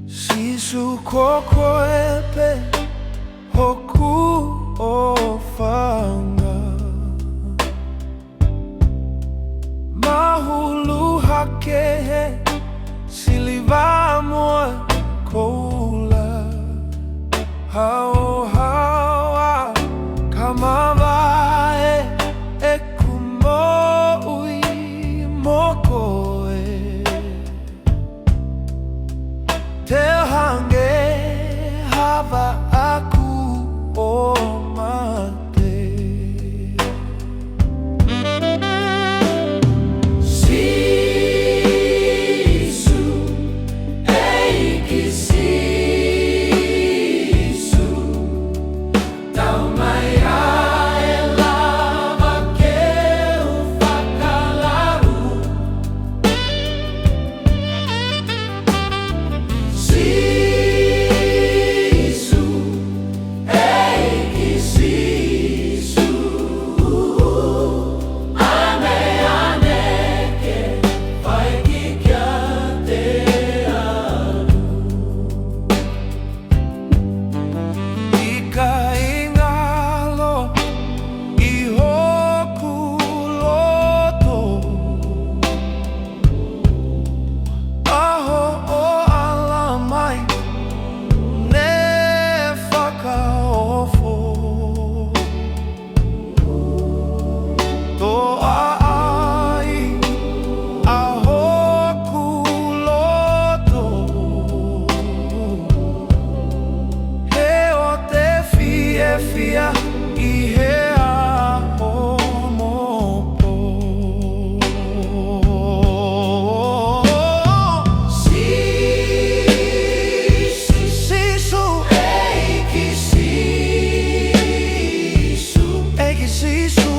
Sisu kokoepe Hoku Ofa'anga Mahulu hakehe Silivamua koula Hao hawa Kamavae Ekumoui mokoe Tehange hava aku o mate Sisu, eiki Sisu Tau mai ae lava ke ufakalaru Sisu, eiki Sisu Ame aneke vai ki kia te alu Ika ingalo I hoku loto Aho o alamai Ne whakaofo Toa ai A hoku loto He o te fia I hea o mopo Sisu, eiki Sisu Eiki Sisu